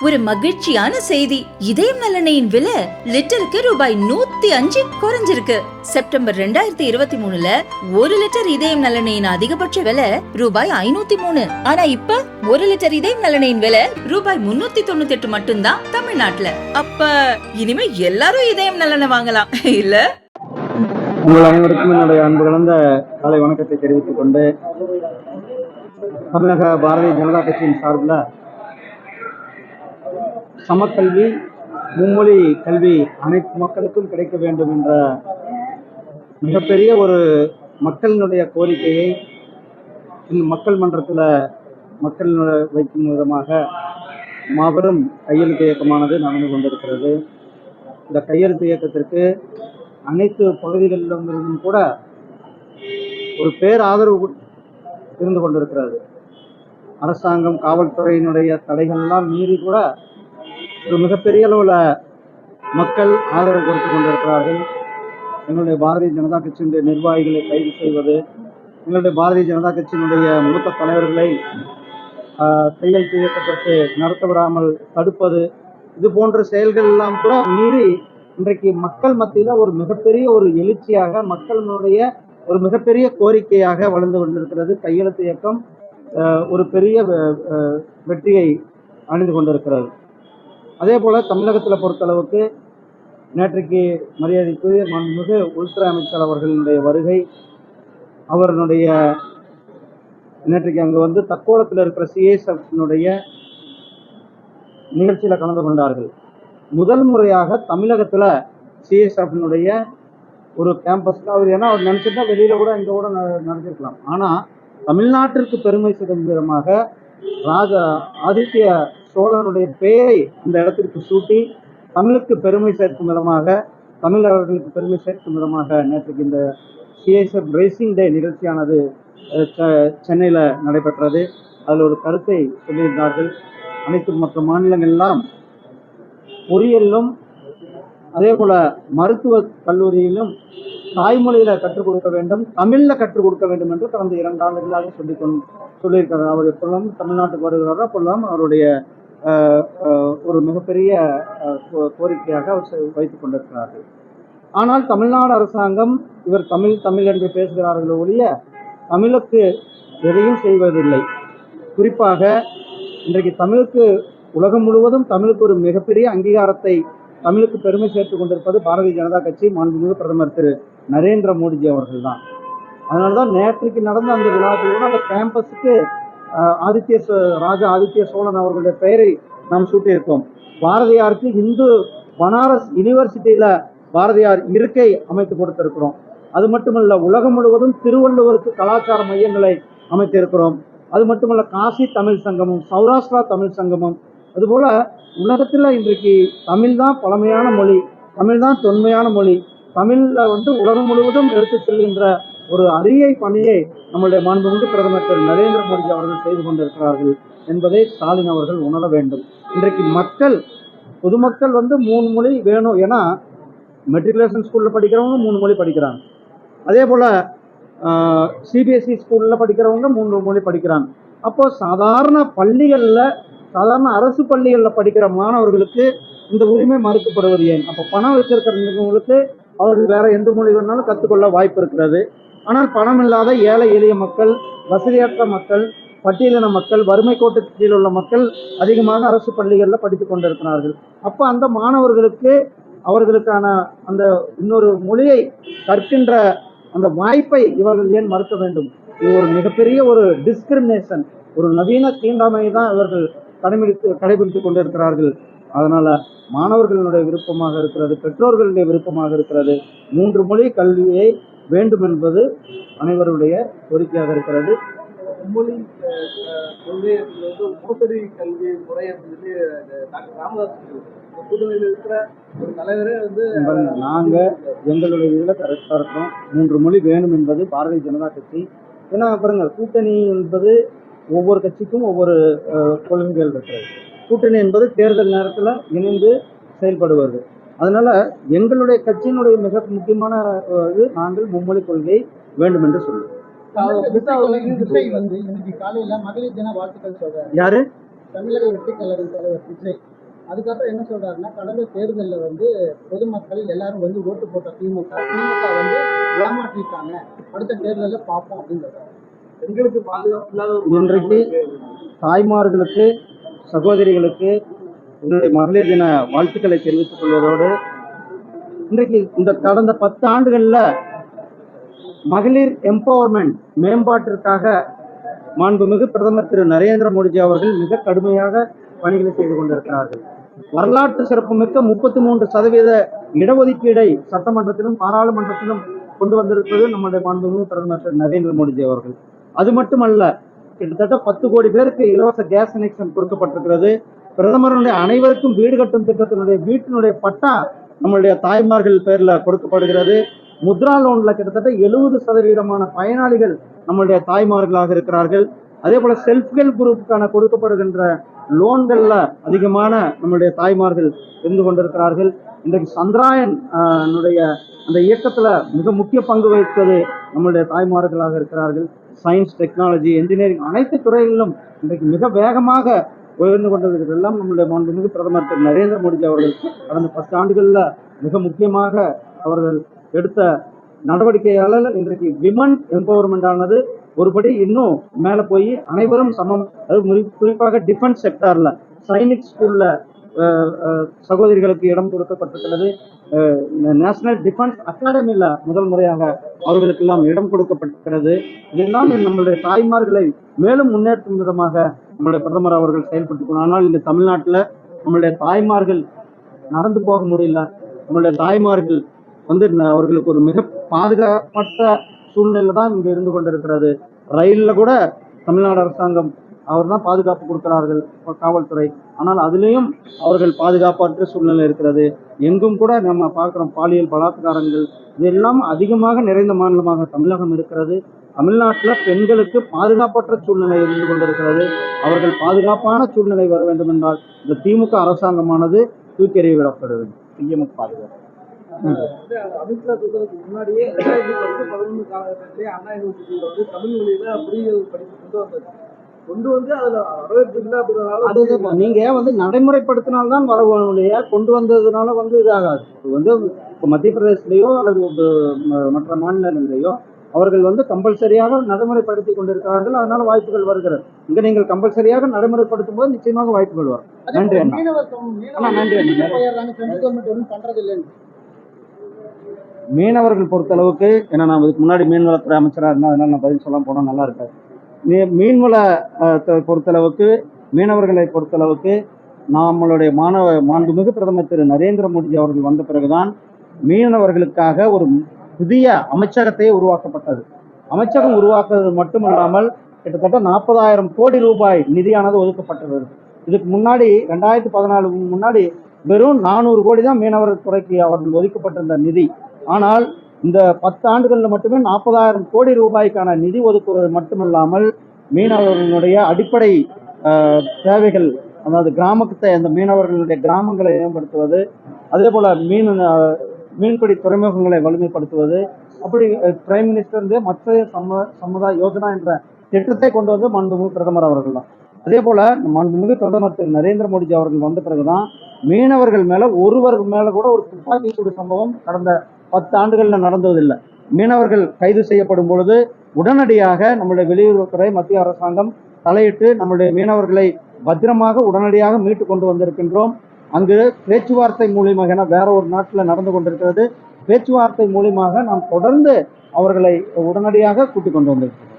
ஒரு மகிழ்ச்சியான செய்தி. இதயம் நலனையின் விலை லிட்டருக்கு ரூபாய் 105 குறைஞ்சிருக்கு. செப்டம்பர் 2023ல 1 லிட்டர் இதயம் நலனையின் அதிகபட்ச விலை ரூபாய் 503. ஆனா இப்ப 1 லிட்டர் இதயம் நலனையின் விலை ரூபாய் 398 மட்டும்தான் தமிழ்நாட்டுல. அப்ப இனிமே எல்லாரும் இதயம் நலனை வாங்கலாம் இல்ல? உங்கள் அனைவருக்கும் என்னுடைய அன்பு கலந்த காலை வணக்கத்தை தெரிவித்துக் கொண்டு, தமிழக பாரதிய ஜனதா கட்சியின் சார்பில் சமக்கல்வி, மும்மொழி கல்வி அனைத்து மக்களுக்கும் கிடைக்க வேண்டும் என்ற மிகப்பெரிய ஒரு மக்களினுடைய கோரிக்கையை மக்கள் மன்றத்தில் மக்கள் வைக்கும் விதமாக மாபெரும் கையெழுத்து இயக்கமானது நடந்து கொண்டிருக்கிறது. இந்த கையெழுத்து இயக்கத்திற்கு அனைத்து பகுதிகளிலும் கூட ஒரு பேராதரவு இருந்து கொண்டிருக்கிறது. அரசாங்கம், காவல்துறையினுடைய தடைகள்லாம் மீறி கூட ஒரு மிகப்பெரிய அளவில் மக்கள் ஆதரவு கொடுத்து கொண்டிருக்கிறார்கள். எங்களுடைய பாரதிய ஜனதா கட்சியினுடைய நிர்வாகிகளை கைது செய்வது, எங்களுடைய பாரதிய ஜனதா கட்சியினுடைய மூத்த தலைவர்களை கையெழுத்து இயக்கத்திற்கு நடத்த விடாமல் தடுப்பது, இது போன்ற செயல்கள் எல்லாம் கூட மீறி இன்றைக்கு மக்கள் மத்தியில் ஒரு மிகப்பெரிய ஒரு எழுச்சியாக, மக்களுடைய ஒரு மிகப்பெரிய கோரிக்கையாக வளர்ந்து கொண்டிருக்கிறது. கையெழுத்து இயக்கம் ஒரு பெரிய வெற்றியை அணிந்து கொண்டிருக்கிறது. அதே போல தமிழகத்தில் பொறுத்தளவுக்கு நேற்றைக்கு மரியாதைக்குரிய மாண்புமிகு உள்துறை அமைச்சர் அவர்களுடைய வருகை, அவர்களுடைய நேற்றைக்கு அங்கே வந்து தக்கோலத்தில் இருக்கிற சிஎஸ்எஃப்னுடைய நிகழ்ச்சியில் கலந்து கொண்டார்கள். முதல் முறையாக தமிழகத்தில் சிஎஸ்எஃப்னுடைய ஒரு கேம்பஸ்ல அவர், ஏன்னா அவர் நினைச்சிட்டா வெளியில கூட இங்க கூட நடத்திருக்கலாம். ஆனா தமிழ்நாட்டிற்கு பெருமை சேர்க்கும் விதமாக ஆதித்ய சோழனுடைய பெயரை அந்த இடத்திற்கு சூட்டி தமிழுக்கு பெருமை சேர்க்கும் விதமாக, தமிழர்களுக்கு பெருமை சேர்க்கும் விதமாக நேற்றுக்கு இந்த சிஎஸ்எஃப் ரேசிங் டே நிகழ்ச்சியானது சென்னையில் நடைபெற்றது. அதில் ஒரு கருத்தை சொல்லியிருந்தார்கள். அனைத்து மற்ற மாநிலங்கள்லாம் பொறியியலிலும் அதே போல மருத்துவ கல்லூரியிலும் தாய்மொழியில கற்றுக் கொடுக்க வேண்டும், தமிழ்ல கற்றுக் கொடுக்க வேண்டும் என்று கடந்த 2 ஆண்டுகளாக சொல்லியிருக்கிறார். அவர் எப்பொழுதும் தமிழ்நாட்டுக்கு வருகிறாரோ அப்பொழுதும் அவருடைய ஒரு மிகப்பெரிய கோரிக்கையாக அவர் வைத்துக் கொண்டிருக்கிறார்கள். ஆனால் தமிழ்நாடு அரசாங்கம் இவர் தமிழ் என்று பேசுகிறார்கள் ஒழிய தமிழுக்கு எதையும் செய்வதில்லை. குறிப்பாக இன்றைக்கு தமிழுக்கு உலகம் முழுவதும் தமிழுக்கு ஒரு மிகப்பெரிய அங்கீகாரத்தை, தமிழுக்கு பெருமை சேர்த்துக் கொண்டிருப்பது பாரதிய ஜனதா கட்சி, மாண்புமிகு பிரதமர் திரு நரேந்திர மோடிஜி அவர்கள் தான். அதனால்தான் நேற்றைக்கு நடந்த அந்த விழாவில் அந்த கேம்பஸுக்கு ராஜா ஆதித்ய சோழன் அவர்களுடைய பெயரை நாம் சூட்டியிருக்கோம். பாரதியாருக்கு இந்து பனாரஸ் யூனிவர்சிட்டியில பாரதியார் இருக்கை அமைத்து கொடுத்திருக்கிறோம். அது மட்டுமல்ல, உலகம் முழுவதும் திருவள்ளுவருக்கு கலாச்சார மையங்களை அமைத்திருக்கிறோம். அது மட்டுமல்ல, காசி தமிழ் சங்கமும், சௌராஷ்டிரா தமிழ் சங்கமும், அதுபோல உலகத்தில் இன்றைக்கு தமிழ் தான் பழமையான மொழி, தமிழ் தான் தொன்மையான மொழி. தமிழ்ல உலகம் முழுவதும் எடுத்து செல்கின்ற ஒரு அரிய பணியை நம்முடைய மாண்புமிகு பிரதமர் திரு நரேந்திர மோடி அவர்கள் செய்து கொண்டிருக்கிறார்கள் என்பதை ஸ்டாலின் அவர்கள் உணர வேண்டும். இன்றைக்கு பொதுமக்கள் 3 மொழி வேணும். ஏன்னா மெட்ரிகுலேஷன் ஸ்கூல்ல படிக்கிறவங்க 3 மொழி படிக்கிறாங்க. அதே போல சிபிஎஸ்இ ஸ்கூல்ல படிக்கிறவங்க 3 மொழி படிக்கிறாங்க. அப்போ சாதாரண அரசு பள்ளிகளில் படிக்கிற மாணவர்களுக்கு இந்த உரிமை மறுக்கப்படுவது ஏன்? அப்போ பணம் வச்சிருக்கிறவங்களுக்கு அவர்கள் வேற எந்த மொழி வேணாலும் கற்றுக்கொள்ள வாய்ப்பு இருக்கிறது. ஆனால் பணம் இல்லாத ஏழை எளிய மக்கள், வசதியற்ற மக்கள், பட்டியலின மக்கள், வறுமை கோட்டுக்கு கீழ் உள்ள மக்கள் அதிகமாக அரசு பள்ளிகளில் படித்துக் கொண்டிருக்கிறார்கள். அப்போ அந்த மாணவர்களுக்கு அவர்களுக்கான அந்த இன்னொரு மொழியை கற்கின்ற அந்த வாய்ப்பை இவர்கள் ஏன் மறுக்க வேண்டும்? இது ஒரு மிகப்பெரிய ஒரு டிஸ்கிரிமினேஷன், ஒரு நவீன தீண்டாமையை தான் இவர்கள் கடைபிடித்துக் கொண்டிருக்கிறார்கள். அதனால மாணவர்களுடைய விருப்பமாக இருக்கிறது, பெற்றோர்களுடைய விருப்பமாக இருக்கிறது, 3 மொழி கல்வியை வேண்டும் என்பது அனைவருடைய கோரிக்கையாக இருக்கிறது. மொழி கொள்கை மோசடி கல்வி முறை அப்படின்னு டாக்டர் ராமதாஸ் கூட்டணியில் இருக்கிற ஒரு தலைவரே நாங்கள் எங்களுடைய இதில் கரெக்டாக இருக்கோம். 3 மொழி வேணும் என்பது பாரதிய ஜனதா கட்சி. ஏன்னா பாருங்க, கூட்டணி என்பது ஒவ்வொரு கட்சிக்கும் ஒவ்வொரு கொள்கைகள் இருக்கிறது. கூட்டணி என்பது தேர்தல் நேரத்தில் இணைந்து செயல்படுவது. அதனால எங்களுடைய கட்சியினுடைய மிக முக்கியமான இது, நாங்கள் மும்மொழி கொள்கை வேண்டும் என்று சொல்லுவோம். இன்னைக்கு காலையில மகளிர் தின வாழ்த்துக்கள் சொல்றாரு. யாரு? தமிழக வெற்றி கழகம் தலைவர் விஜய் அதுக்கப்புறம் என்ன சொல்றாருன்னா, கடந்த தேர்தலில் வந்து பொதுமக்கள் எல்லாரும் வந்து ஓட்டு போட்ட திமுக வந்து ஏமாற்றிருக்காங்க, அடுத்த தேர்தலில் பார்ப்போம் அப்படின்னு சொல்றாரு. பெண்களுக்கு பாதுகாப்பு இல்லாத ஒரு இன்றைக்கு தாய்மார்களுக்கு, சகோதரிகளுக்கு என்னுடைய மகளிர் தின வாழ்த்துக்களை தெரிவித்துக் கொள்வதோடு, இன்றைக்கு இந்த கடந்த 10 ஆண்டுகளில் மகளிர் எம்பவர்மெண்ட் மேம்பாட்டிற்காக மாண்புமிகு பிரதமர் திரு நரேந்திர மோடிஜி அவர்கள் மிக கடுமையாக பணிகளை செய்து கொண்டிருக்கிறார்கள். வரலாற்று சிறப்புமிக்க 33% இடஒதுக்கீடை சட்டமன்றத்திலும் பாராளுமன்றத்திலும் கொண்டு வந்திருப்பது நம்முடைய மாண்புமிகு பிரதமர் திரு நரேந்திர மோடிஜி அவர்கள். அது மட்டுமல்ல, கிட்டத்தட்ட 10 கோடி பேருக்கு இலவச கேஸ் கனெக்ஷன் கொடுக்கப்பட்டிருக்கிறது. பிரதமருடைய அனைவருக்கும் வீடு கட்டும் திட்டத்தினுடைய வீட்டினுடைய பட்டா நம்மளுடைய தாய்மார்கள் பேர்ல கொடுக்கப்படுகிறது. முத்ரா லோன்ல கிட்டத்தட்ட 70% பயனாளிகள் நம்மளுடைய தாய்மார்களாக இருக்கிறார்கள். அதே போல செல்ஃப் ஹெல்ப் குரூப்புக்கான கொடுக்கப்படுகின்ற லோன்கள்ல அதிகமான நம்மளுடைய தாய்மார்கள் இருந்து கொண்டிருக்கிறார்கள். இன்றைக்கு சந்திராயன் அந்த இயக்கத்துல மிக முக்கிய பங்கு வகிப்பது நம்மளுடைய தாய்மார்களாக இருக்கிறார்கள். சயின்ஸ், டெக்னாலஜி, என்ஜினியரிங் அனைத்து துறைகளிலும் இன்றைக்கு மிக வேகமாக உயர்ந்து கொண்டிருக்கிறது எல்லாம் நம்மளுடைய மாண்புமிகு பிரதமர் திரு நரேந்திர மோடிஜி அவர்கள் கடந்த 10 ஆண்டுகள்ல மிக முக்கியமாக அவர்கள் எடுத்த நடவடிக்கையால இன்றைக்கு விமன் எம்பவர்மெண்ட் ஆனது ஒருபடி இன்னும் மேல போய் அனைவரும் சமம். அது குறிப்பாக டிஃபென்ஸ் செக்டார்ல சைனிக் ஸ்கூல்ல சகோதரிகளுக்கு இடம் கொடுக்கப்பட்டிருக்கிறது. நேஷனல் டிஃபென்ஸ் அகாடமியில முதல் முறையாக அவர்களுக்கு எல்லாம் இடம் கொடுக்கப்பட்டிருக்கிறது. இதெல்லாம் நம்மளுடைய தாய்மார்களை மேலும் முன்னேற்றும் விதமாக நம்மளுடைய பிரதமர் அவர்கள் செயல்பட்டுக்கணும். ஆனால் இந்த தமிழ்நாட்டில் நம்மளுடைய தாய்மார்கள் நடந்து போக முடியல. நம்மளுடைய தாய்மார்கள் வந்து அவர்களுக்கு ஒரு மிக பாதுகாப்பற்ற சூழ்நிலை தான் இங்க இருந்து கொண்டிருக்கிறது. ரயில்ல கூட தமிழ்நாடு அரசாங்கம் அவர் தான் பாதுகாப்பு கொடுக்கிறார்கள், காவல்துறை. ஆனால் அதுலேயும் அவர்கள் பாதுகாப்பற்ற சூழ்நிலை இருக்கிறது. எங்கும் கூட நம்ம பார்க்குறோம் பாலியல் பலாத்காரங்கள் இதெல்லாம் அதிகமாக நிறைந்த மாநிலமாக தமிழகம் இருக்கிறது. தமிழ்நாட்டில் பெண்களுக்கு பாதுகாப்பற்ற சூழ்நிலை இருந்து கொண்டிருக்கிறது. அவர்கள் பாதுகாப்பான சூழ்நிலை வர வேண்டும் என்றால் இந்த திமுக அரசாங்கமானது தூக்கி எறியப்பட வேண்டும். பிஎம் பாதுகாப்பு அமித்ஷா சொல்றதுக்கு முன்னாடியே 2010-11 காலகட்டத்திலே அண்ணா யூனிவர்சிட்டியில வந்து தமிழ் மொழியில பொறியியல் படிப்பு கொண்டு வந்து அதுல வரவேற்பு இல்லை அப்படின்றதுனால நீங்க வந்து நடைமுறைப்படுத்தினால்தான் வரவழையா கொண்டு வந்ததுனால வந்து இதாகாது. வந்து மத்திய பிரதேசத்திலேயோ அல்லது மற்ற மாநிலங்களிலேயோ அவர்கள் வந்து கம்பல்சரியாக நடைமுறைப்படுத்தி கொண்டிருக்கிறார்கள். அதனால வாய்ப்புகள் வருகிறது. இங்க நீங்கள் கம்பல்சரியாக நடைமுறைப்படுத்தும் போது நிச்சயமாக வாய்ப்புகள் வரும். நன்றி அண்ணா. நன்றி. மீனவர்கள் பொறுத்தளவுக்கு, ஏன்னா நான் இதுக்கு முன்னாடி மீன்வளத்துறை அமைச்சராக இருந்தேன், அதனால நான் பதில் சொல்ல போனால் நல்லா இருக்காது. மீன்வளத்தை பொறுத்தளவுக்கு, மீனவர்களை பொறுத்தளவுக்கு நம்மளுடைய மாண்புமிகு பிரதமர் திரு நரேந்திர மோடிஜி அவர்கள் வந்த பிறகுதான் மீனவர்களுக்காக ஒரு புதிய அமைச்சகத்தையே உருவாக்கப்பட்டது. அமைச்சகம் உருவாக்குவது மட்டுமல்லாமல் கிட்டத்தட்ட 40,000 கோடி ரூபாய் நிதியானது ஒதுக்கப்பட்டது. இதுக்கு முன்னாடி 2014 முன்னாடி வெறும் 400 கோடி தான் மீனவர் துறைக்கு அவர்கள் ஒதுக்கப்பட்டிருந்த நிதி. ஆனால் இந்த 10 ஆண்டுகளில் மட்டுமே 40,000 கோடி ரூபாய்க்கான நிதி ஒதுக்குவது மட்டுமல்லாமல் மீனவர்களுடைய அடிப்படை தேவைகள், அதாவது கிராமத்தை, அந்த மீனவர்களுடைய கிராமங்களை மேம்படுத்துவது, அதே போல மீன்பிடி துறைமுகங்களை வலிமைப்படுத்துவது, அப்படி பிரைம் மினிஸ்டர் மத்திய சமுதாய யோஜனா என்ற திட்டத்தை கொண்டு வந்து மாண்புமிகு பிரதமர் அவர்கள் தான். அதே போல மாண்புமிகு பிரதமர் திரு நரேந்திர மோடிஜி அவர்கள் வந்த பிறகுதான் மீனவர்கள் மேல ஒருவர் மேல கூட ஒரு துப்பாக்கி சூடு சம்பவம் கடந்த 10 ஆண்டுகள்ல நடந்ததில்லை. மீனவர்கள் கைது செய்யப்படும் பொழுது உடனடியாக நம்முடைய வெளியுறவுத்துறை, மத்திய அரசாங்கம் தலையிட்டு நம்முடைய மீனவர்களை பத்திரமாக உடனடியாக மீட்டு கொண்டு வந்திருக்கின்றோம். அங்கு பேச்சுவார்த்தை மூலியமாக, ஏன்னா வேற ஒரு நாட்டில் நடந்து கொண்டிருக்கிறது, பேச்சுவார்த்தை மூலியமாக நாம் தொடர்ந்து அவர்களை உடனடியாக கூட்டிக் கொண்டு வந்திருக்கிறோம்.